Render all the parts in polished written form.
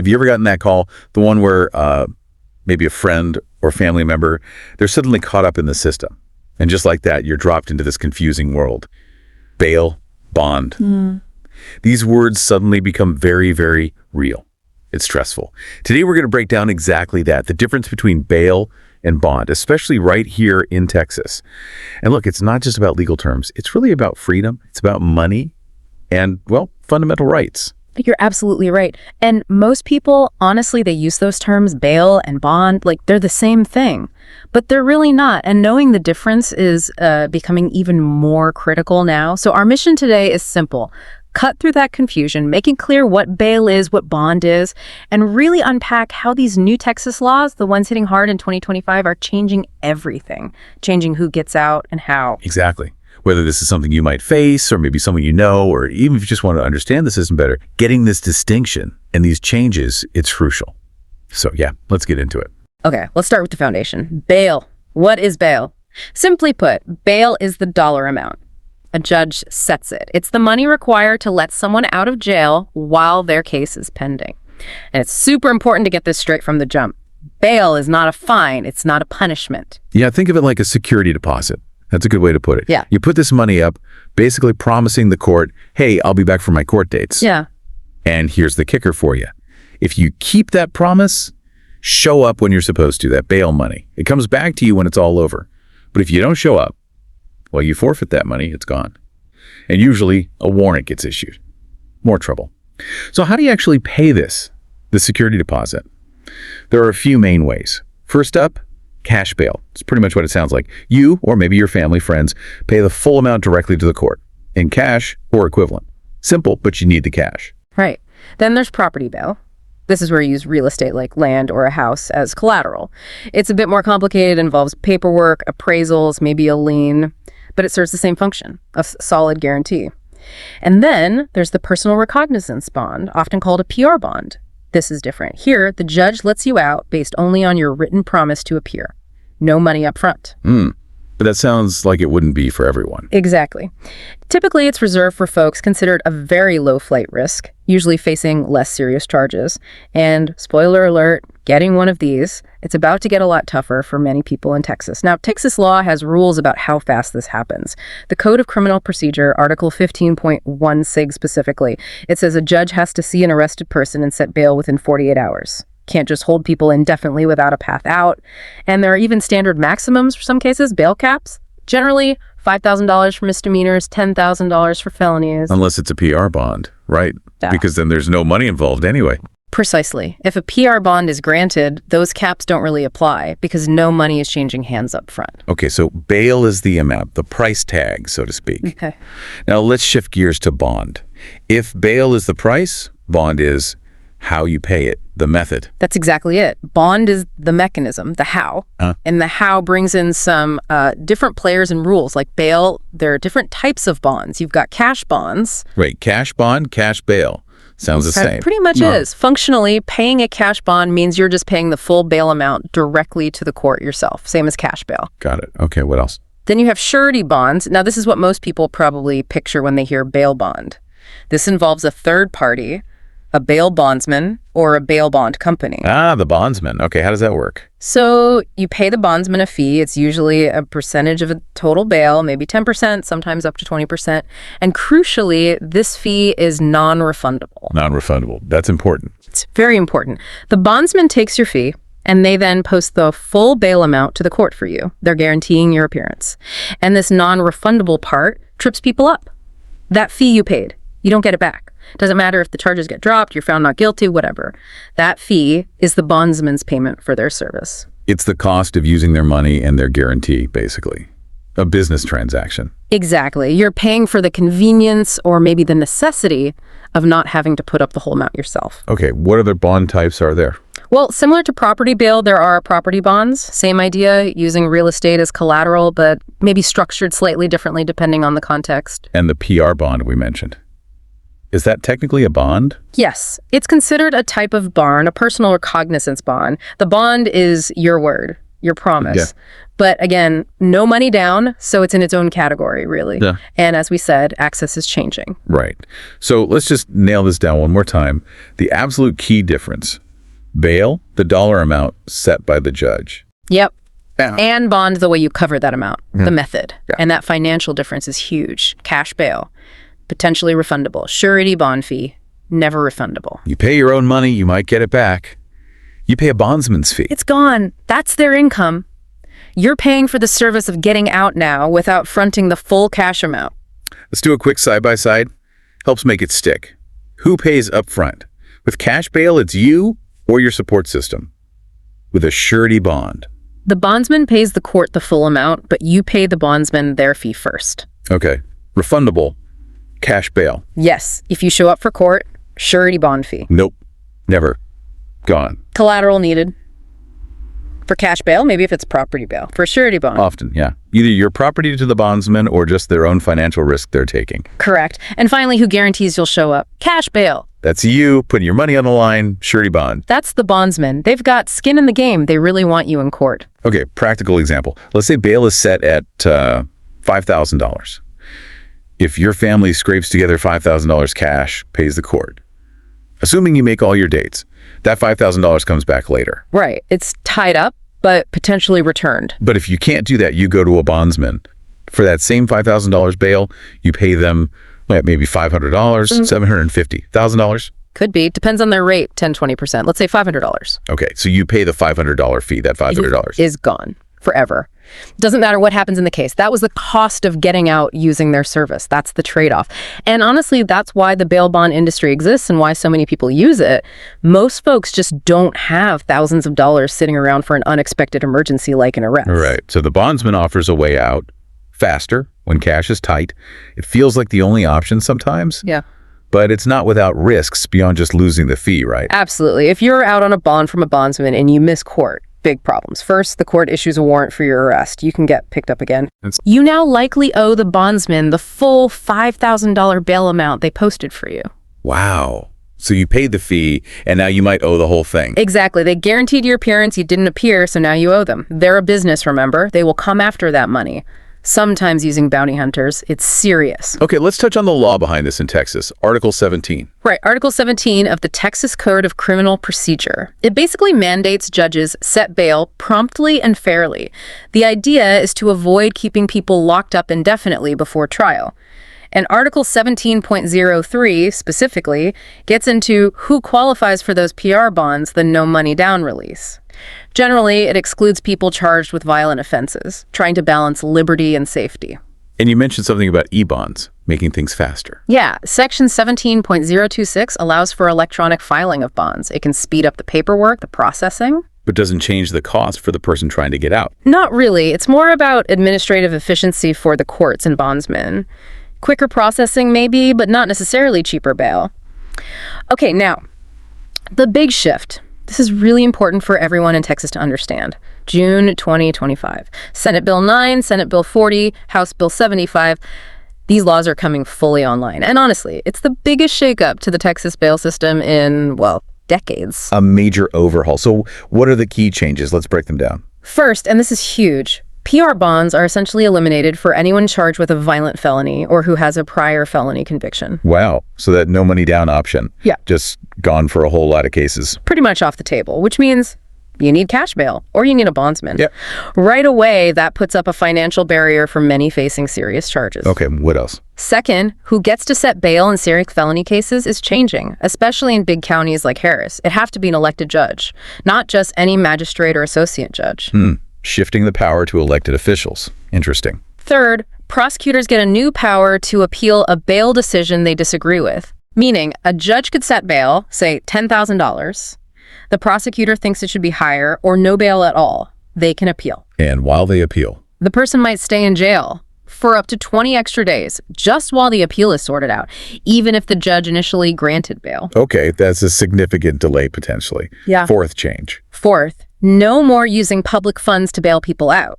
Have you ever gotten that call? The one where maybe a friend or family member, they're suddenly caught up in the system. And just like that, you're dropped into this confusing world. Bail, bond. These words suddenly become very, very real. It's stressful. Today, we're going to break down exactly that, the difference between bail and bond, especially right here in Texas. And look, it's not just about legal terms. It's really about freedom. It's about money and, well, fundamental rights. You're absolutely right. And most people, honestly, they use those terms, bail and bond, like they're the same thing. But they're really not. And knowing the difference is becoming even more critical now. So our mission today is simple. Cut through that confusion, making clear what bail is, what bond is, and really unpack how these new Texas laws, the ones hitting hard in 2025, are changing everything, changing who gets out and how. Exactly. Whether this is something you might face, or maybe someone you know, or even if you just want to understand the system better, getting this distinction and these changes, it's crucial. So yeah, let's get into it. Okay, let's start with the foundation. Bail. What is bail? Simply put, bail is the dollar amount. A judge sets it. It's the money required to let someone out of jail while their case is pending. And it's super important to get this straight from the jump. Bail is not a fine. It's not a punishment. Yeah, think of it like a security deposit. That's a good way to put it. Yeah. You put this money up, basically promising the court, hey, I'll be back for my court dates. Yeah. And here's the kicker for you. If you keep that promise, show up when you're supposed to, that bail money. It comes back to you when it's all over. But if you don't show up, well, you forfeit that money, it's gone. And usually a warrant gets issued. More trouble. So how do you actually pay this, the security deposit? There are a few main ways. First up, cash bail. It's pretty much what it sounds like. You, or maybe your family, friends, pay the full amount directly to the court, in cash or equivalent. Simple, but you need the cash. Right. Then there's property bail. This is where you use real estate like land or a house as collateral. It's a bit more complicated, involves paperwork, appraisals, maybe a lien, but it serves the same function, a solid guarantee. And then there's the personal recognizance bond, often called a PR bond. This is different. Here, the judge lets you out based only on your written promise to appear. No money up front. But that sounds like it wouldn't be for everyone. Exactly. Typically, it's reserved for folks considered a very low flight risk, usually facing less serious charges. And spoiler alert, getting one of these, it's about to get a lot tougher for many people in Texas. Now, Texas law has rules about how fast this happens. The Code of Criminal Procedure, Article 15.1 specifically, it says a judge has to see an arrested person and set bail within 48 hours. Can't just hold people indefinitely without a path out. And there are even standard maximums for some cases, bail caps. Generally, $5,000 for misdemeanors, $10,000 for felonies. Unless it's a PR bond, right? Yeah. Because then there's no money involved anyway. Precisely. If a PR bond is granted, those caps don't really apply because no money is changing hands up front. Okay, so bail is the amount, the price tag, so to speak. Okay. Now let's shift gears to bond. If bail is the price, bond is how you pay it, the method. That's exactly it. Bond is the mechanism, the how. And the how brings in some different players and rules. Like bail, there are different types of bonds. You've got cash bonds. Right, cash bond, cash bail. Sounds the same. Pretty much is. Functionally, paying a cash bond means you're just paying the full bail amount directly to the court yourself. Same as cash bail. Got it. Okay, what else? Then you have surety bonds. Now, this is what most people probably picture when they hear bail bond. This involves a third party, a bail bondsman, or a bail bond company. Ah, the bondsman. Okay, how does that work? So you pay the bondsman a fee. It's usually a percentage of a total bail, maybe 10%, sometimes up to 20%. And crucially, this fee is non-refundable. Non-refundable. That's important. It's very important. The bondsman takes your fee, and they then post the full bail amount to the court for you. They're guaranteeing your appearance. And this non-refundable part trips people up. That fee you paid, you don't get it back. Doesn't matter if the charges get dropped, you're found not guilty, whatever. That fee is the bondsman's payment for their service. It's the cost of using their money and their guarantee, basically. A business transaction. Exactly. You're paying for the convenience or maybe the necessity of not having to put up the whole amount yourself. Okay, what other bond types are there? Well, similar to property bail, there are property bonds. Same idea, using real estate as collateral, but maybe structured slightly differently depending on the context. And the PR bond we mentioned. Is that technically a bond? Yes. It's considered a type of bond, a personal recognizance bond. The bond is your word. your promise. Yeah. But again, no money down, so it's in its own category, really. Yeah. And as we said, access is changing. Right. So let's just nail this down one more time. The absolute key difference. Bail, the dollar amount set by the judge. Yep. Yeah. And bond, the way you cover that amount, the method. Yeah. And that financial difference is huge. Cash bail, potentially refundable. Surety bond fee, never refundable. You pay your own money, you might get it back. You pay a bondsman's fee. It's gone. That's their income. You're paying for the service of getting out now without fronting the full cash amount. Let's do a quick side-by-side. Helps make it stick. Who pays up front? With cash bail, it's you or your support system. With a surety bond. The bondsman pays the court the full amount, but you pay the bondsman their fee first. Okay. Refundable. Cash bail. Yes, if you show up for court, surety bond fee. Nope. Never. Gone. Collateral needed. For cash bail, maybe if it's property bail. For surety bond. Often, yeah. Either your property to the bondsman or just their own financial risk they're taking. Correct. And finally, who guarantees you'll show up? Cash bail. That's you putting your money on the line, surety bond. That's the bondsman. They've got skin in the game. They really want you in court. Okay, practical example. Let's say bail is set at $5,000. If your family scrapes together $5,000 cash, pays the court. Assuming you make all your dates, that $5,000 comes back later. Right. It's tied up, but potentially returned. But if you can't do that, you go to a bondsman. For that same $5,000 bail, you pay them maybe $500, $750, $1,000. Could be. Depends on their rate, 10, 20%. Let's say $500. Okay, so you pay the $500 fee, that $500. Is gone forever. Doesn't matter what happens in the case. That was the cost of getting out using their service. That's the trade-off. And honestly, that's why the bail bond industry exists and why so many people use it. Most folks just don't have thousands of dollars sitting around for an unexpected emergency like an arrest. Right. So the bondsman offers a way out faster when cash is tight. It feels like the only option sometimes. Yeah. But it's not without risks beyond just losing the fee, right? Absolutely. If you're out on a bond from a bondsman and you miss court, big problems. First, the court issues a warrant for your arrest. You can get picked up again. You now likely owe the bondsman the full $5,000 bail amount they posted for you. Wow. So you paid the fee, and now you might owe the whole thing. Exactly. They guaranteed your appearance. You didn't appear, so now you owe them. They're a business, remember? They will come after that money. Sometimes using bounty hunters. It's serious. Okay, let's touch on the law behind this in Texas. Article 17. Right, Article 17 of the Texas Code of Criminal Procedure. It basically mandates judges set bail promptly and fairly. The idea is to avoid keeping people locked up indefinitely before trial. And Article 17.03 specifically gets into who qualifies for those PR bonds, the no money down release. Generally, it excludes people charged with violent offenses, trying to balance liberty and safety. And you mentioned something about e-bonds, making things faster. Yeah, Section 17.026 allows for electronic filing of bonds. It can speed up the paperwork, the processing. But doesn't change the cost for the person trying to get out. Not really. It's more about administrative efficiency for the courts and bondsmen. Quicker processing maybe, but not necessarily cheaper bail. Okay, now, the big shift. This is really important for everyone in Texas to understand. June 2025. Senate Bill 9, Senate Bill 40, House Bill 75. These laws are coming fully online. And honestly, it's the biggest shakeup to the Texas bail system in, well, decades. A major overhaul. So what are the key changes? Let's break them down. First, and this is huge, PR bonds are essentially eliminated for anyone charged with a violent felony or who has a prior felony conviction. Wow. So that no money down option. Yeah. Just gone for a whole lot of cases. Pretty much off the table, which means you need cash bail or you need a bondsman. Yep. Right away, that puts up a financial barrier for many facing serious charges. Okay, what else? Second, who gets to set bail in serious felony cases is changing, especially in big counties like Harris. It'd have to be an elected judge, not just any magistrate or associate judge. Shifting the power to elected officials. Interesting. Third, prosecutors get a new power to appeal a bail decision they disagree with. Meaning, a judge could set bail, say $10,000. The prosecutor thinks it should be higher or no bail at all. They can appeal. And while they appeal, The person might stay in jail for up to 20 extra days, just while the appeal is sorted out, even if the judge initially granted bail. okay, that's a significant delay potentially. Yeah. Fourth change. Fourth, no more using public funds to bail people out.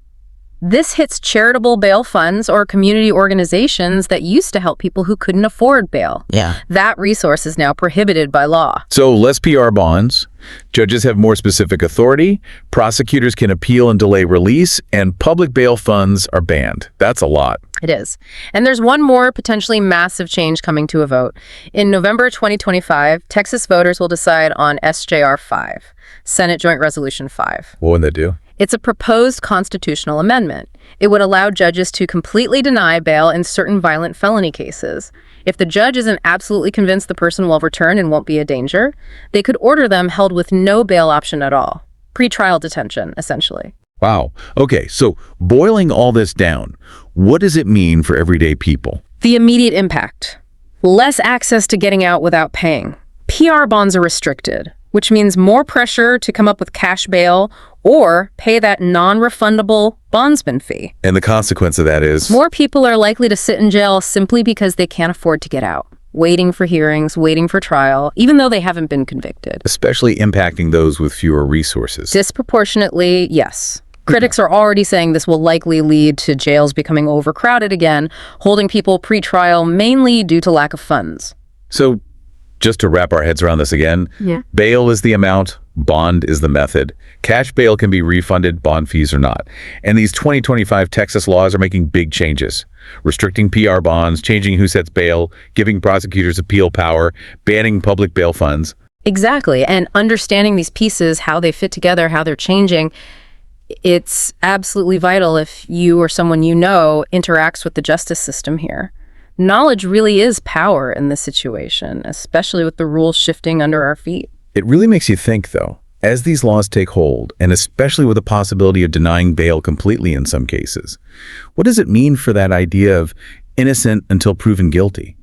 This hits charitable bail funds or community organizations that used to help people who couldn't afford bail. Yeah. That resource is now prohibited by law. So less PR bonds, judges have more specific authority, prosecutors can appeal and delay release, and public bail funds are banned. That's a lot. It is. And there's one more potentially massive change coming to a vote. In November 2025, Texas voters will decide on SJR 5, Senate Joint Resolution 5. What would they do? It's a proposed constitutional amendment. It would allow judges to completely deny bail in certain violent felony cases. If the judge isn't absolutely convinced the person will return and won't be a danger, they could order them held with no bail option at all. Pretrial detention, essentially. Wow. Okay, so boiling all this down, what does it mean for everyday people? The immediate impact. Less access to getting out without paying. PR bonds are restricted, which means more pressure to come up with cash bail or pay that non-refundable bondsman fee. And the consequence of that is? More people are likely to sit in jail simply because they can't afford to get out, waiting for hearings, waiting for trial, even though they haven't been convicted. Especially impacting those with fewer resources. Disproportionately, yes. Critics are already saying this will likely lead to jails becoming overcrowded again, holding people pre-trial mainly due to lack of funds. So, just to wrap our heads around this again, bail is the amount, bond is the method. Cash bail can be refunded, bond fees are not. And these 2025 Texas laws are making big changes. Restricting PR bonds, changing who sets bail, giving prosecutors appeal power, banning public bail funds. Exactly. And understanding these pieces, how they fit together, how they're changing, it's absolutely vital if you or someone you know interacts with the justice system here. Knowledge really is power in this situation, especially with the rules shifting under our feet. It really makes you think, though, as these laws take hold, and especially with the possibility of denying bail completely in some cases, what does it mean for that idea of innocent until proven guilty?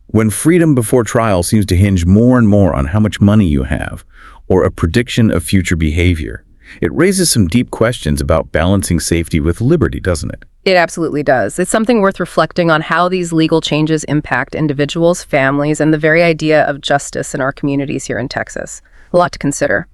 When freedom before trial seems to hinge more and more on how much money you have, or a prediction of future behavior, it raises some deep questions about balancing safety with liberty, doesn't it? It absolutely does. It's something worth reflecting on how these legal changes impact individuals, families, and the very idea of justice in our communities here in Texas. A lot to consider.